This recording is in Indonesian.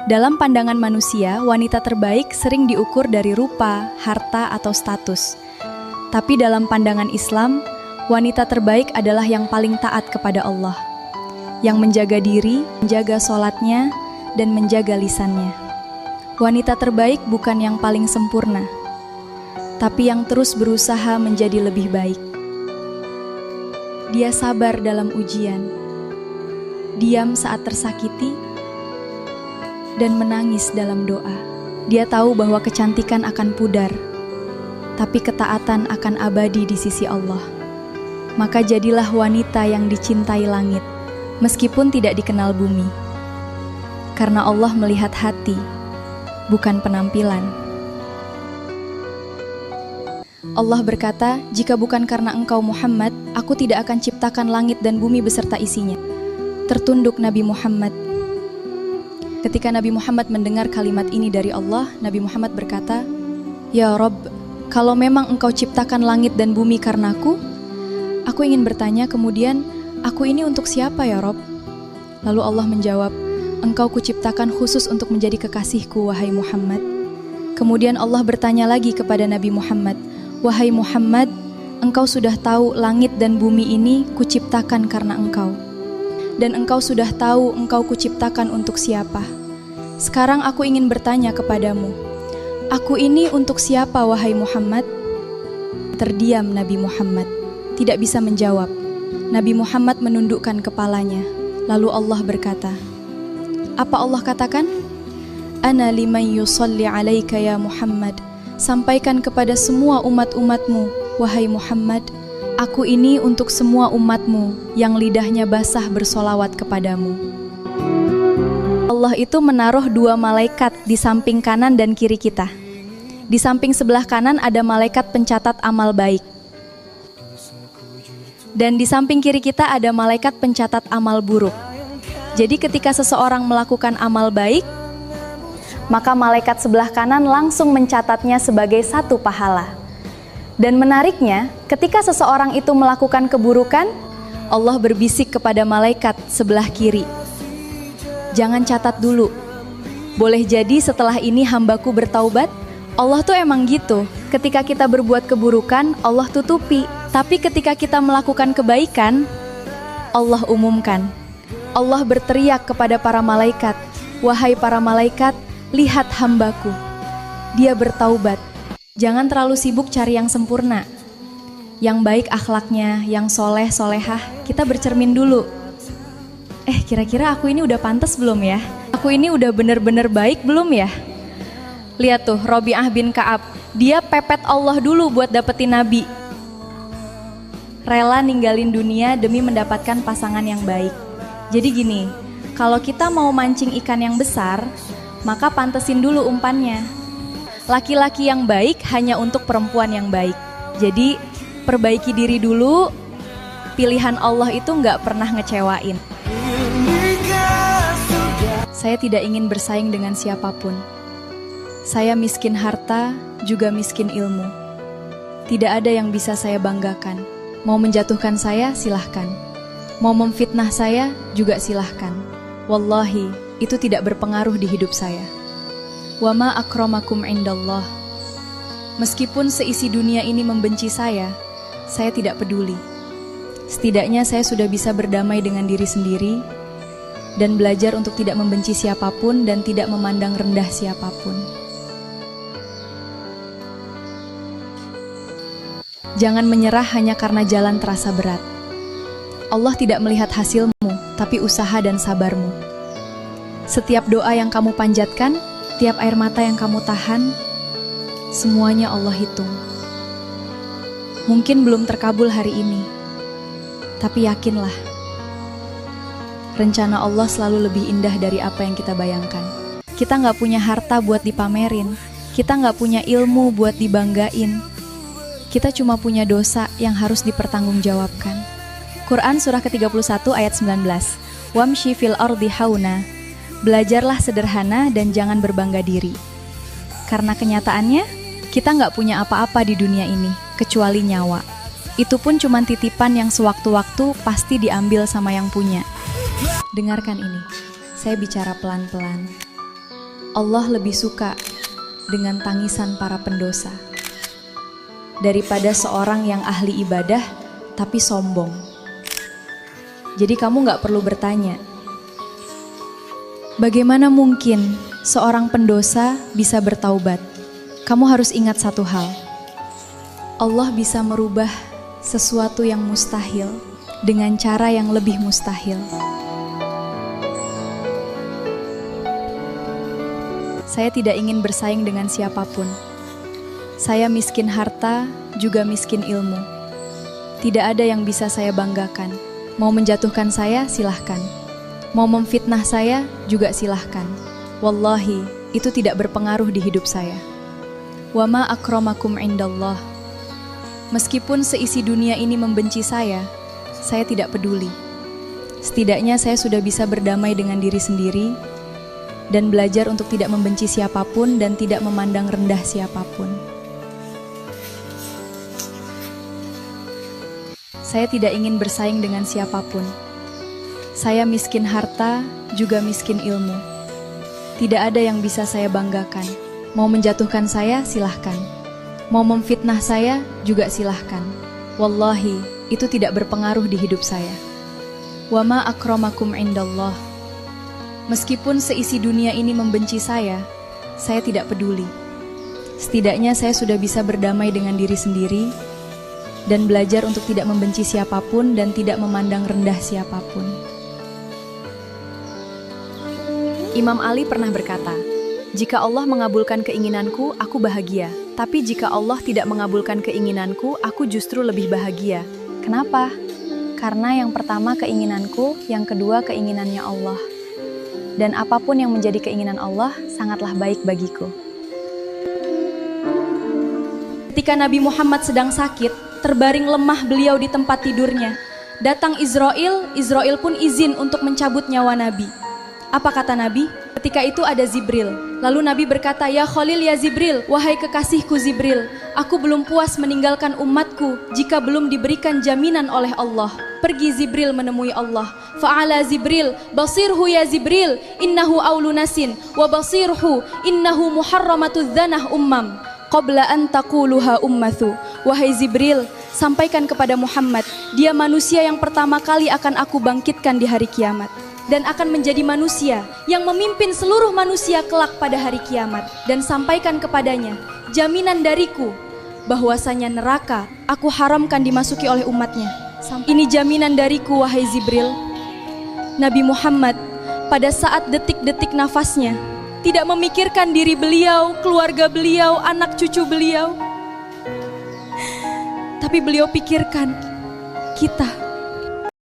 Dalam pandangan manusia, wanita terbaik sering diukur dari rupa, harta, atau status. Tapi dalam pandangan Islam, wanita terbaik adalah yang paling taat kepada Allah, yang menjaga diri, menjaga sholatnya, dan menjaga lisannya. Wanita terbaik bukan yang paling sempurna, tapi yang terus berusaha menjadi lebih baik. Dia sabar dalam ujian, diam saat tersakiti, dan menangis dalam doa. Dia tahu bahwa kecantikan akan pudar, tapi ketaatan akan abadi di sisi Allah. Maka jadilah wanita yang dicintai langit, meskipun tidak dikenal bumi. Karena Allah melihat hati, bukan penampilan. Allah berkata, "Jika bukan karena engkau Muhammad, aku tidak akan ciptakan langit dan bumi beserta isinya." Tertunduk Nabi Muhammad. Ketika Nabi Muhammad mendengar kalimat ini dari Allah, Nabi Muhammad berkata, "Ya Rabb, kalau memang engkau ciptakan langit dan bumi karenaku, aku ingin bertanya kemudian, aku ini untuk siapa ya Rabb?" Lalu Allah menjawab, "Engkau kuciptakan khusus untuk menjadi kekasihku, wahai Muhammad." Kemudian Allah bertanya lagi kepada Nabi Muhammad, "Wahai Muhammad, engkau sudah tahu langit dan bumi ini kuciptakan karena engkau. Dan engkau sudah tahu engkau kuciptakan untuk siapa. Sekarang aku ingin bertanya kepadamu, aku ini untuk siapa wahai Muhammad?" Terdiam Nabi Muhammad, tidak bisa menjawab. Nabi Muhammad menundukkan kepalanya. Lalu Allah berkata, apa Allah katakan? "Ana liman yusalli alaika ya Muhammad." Sampaikan kepada semua umat-umatmu, wahai Muhammad, aku ini untuk semua umatmu yang lidahnya basah bersolawat kepadamu. Allah itu menaruh 2 malaikat di samping kanan dan kiri kita. Di samping sebelah kanan ada malaikat pencatat amal baik. Dan di samping kiri kita ada malaikat pencatat amal buruk. Jadi ketika seseorang melakukan amal baik, maka malaikat sebelah kanan langsung mencatatnya sebagai 1 pahala. Dan menariknya, ketika seseorang itu melakukan keburukan, Allah berbisik kepada malaikat sebelah kiri, "Jangan catat dulu. Boleh jadi setelah ini hambaku bertaubat." Allah tuh emang gitu. Ketika kita berbuat keburukan, Allah tutupi. Tapi ketika kita melakukan kebaikan, Allah umumkan. Allah berteriak kepada para malaikat, "Wahai para malaikat, lihat hambaku. Dia bertaubat." Jangan terlalu sibuk cari yang sempurna, yang baik akhlaknya, yang soleh, solehah. Kita bercermin dulu. Kira-kira aku ini udah pantas belum ya? Aku ini udah bener-bener baik belum ya? Lihat tuh, Robi'ah bin Ka'ab. Dia pepet Allah dulu buat dapetin Nabi. Rela ninggalin dunia demi mendapatkan pasangan yang baik. Jadi gini, kalau kita mau mancing ikan yang besar, maka pantesin dulu umpannya. Laki-laki yang baik hanya untuk perempuan yang baik. Jadi perbaiki diri dulu. Pilihan Allah itu nggak pernah ngecewain. Saya tidak ingin bersaing dengan siapapun. Saya miskin harta, juga miskin ilmu. Tidak ada yang bisa saya banggakan. Mau menjatuhkan saya, silahkan. Mau memfitnah saya, juga silahkan. Wallahi, itu tidak berpengaruh di hidup saya. Wa ma akramakum indallah. Meskipun seisi dunia ini membenci saya tidak peduli. Setidaknya saya sudah bisa berdamai dengan diri sendiri dan belajar untuk tidak membenci siapapun dan tidak memandang rendah siapapun. Jangan menyerah hanya karena jalan terasa berat. Allah tidak melihat hasilmu, tapi usaha dan sabarmu. Setiap doa yang kamu panjatkan, tiap air mata yang kamu tahan, semuanya Allah hitung. Mungkin belum terkabul hari ini, tapi yakinlah, rencana Allah selalu lebih indah dari apa yang kita bayangkan. Kita nggak punya harta buat dipamerin, kita nggak punya ilmu buat dibanggain, kita cuma punya dosa yang harus dipertanggungjawabkan. Quran surah ke-31 ayat 19. Wamshi fil ardi hauna. Belajarlah sederhana dan jangan berbangga diri. Karena kenyataannya, kita nggak punya apa-apa di dunia ini, kecuali nyawa. Itu pun cuma titipan yang sewaktu-waktu pasti diambil sama yang punya. Dengarkan ini, saya bicara pelan-pelan. Allah lebih suka dengan tangisan para pendosa daripada seorang yang ahli ibadah tapi sombong. Jadi kamu gak perlu bertanya, bagaimana mungkin seorang pendosa bisa bertaubat? Kamu harus ingat satu hal, Allah bisa merubah sesuatu yang mustahil dengan cara yang lebih mustahil. Saya tidak ingin bersaing dengan siapapun. Saya miskin harta, juga miskin ilmu. Tidak ada yang bisa saya banggakan. Mau menjatuhkan saya, silahkan. Mau memfitnah saya, juga silahkan. Wallahi, itu tidak berpengaruh di hidup saya. Wa ma akramakum indallah. Meskipun seisi dunia ini membenci saya tidak peduli. Setidaknya saya sudah bisa berdamai dengan diri sendiri dan belajar untuk tidak membenci siapapun dan tidak memandang rendah siapapun. Saya tidak ingin bersaing dengan siapapun. Saya miskin harta, juga miskin ilmu. Tidak ada yang bisa saya banggakan. Mau menjatuhkan saya, silahkan. Mau memfitnah saya, juga silahkan. Wallahi, itu tidak berpengaruh di hidup saya. Wa ma akramakum indallah. Meskipun seisi dunia ini membenci saya tidak peduli. Setidaknya saya sudah bisa berdamai dengan diri sendiri dan belajar untuk tidak membenci siapapun dan tidak memandang rendah siapapun. Imam Ali pernah berkata, "Jika Allah mengabulkan keinginanku, aku bahagia. Tapi jika Allah tidak mengabulkan keinginanku, aku justru lebih bahagia." Kenapa? Karena yang pertama keinginanku, yang kedua keinginannya Allah. Dan apapun yang menjadi keinginan Allah sangatlah baik bagiku. Ketika Nabi Muhammad sedang sakit, terbaring lemah beliau di tempat tidurnya. Datang Israel pun izin untuk mencabut nyawa Nabi. Apa kata Nabi? Ketika itu ada Zibril. Lalu Nabi berkata, "Ya Khalil, ya Zibril, wahai kekasihku Zibril, aku belum puas meninggalkan umatku jika belum diberikan jaminan oleh Allah." Pergi Zibril menemui Allah. Fa'ala Zibril, basirhu ya Zibril, innahu aulunasin, wa basirhu innahu muharramatu dzanah ummam. Qabla an taquluha ummathu. Wahai Zibril, sampaikan kepada Muhammad, dia manusia yang pertama kali akan aku bangkitkan di hari kiamat. Dan akan menjadi manusia yang memimpin seluruh manusia kelak pada hari kiamat. Dan sampaikan kepadanya, jaminan dariku, bahwasanya neraka aku haramkan dimasuki oleh umatnya. Ini jaminan dariku wahai Zibril. Nabi Muhammad pada saat detik-detik nafasnya tidak memikirkan diri beliau, keluarga beliau, anak cucu beliau. Tapi beliau pikirkan kita.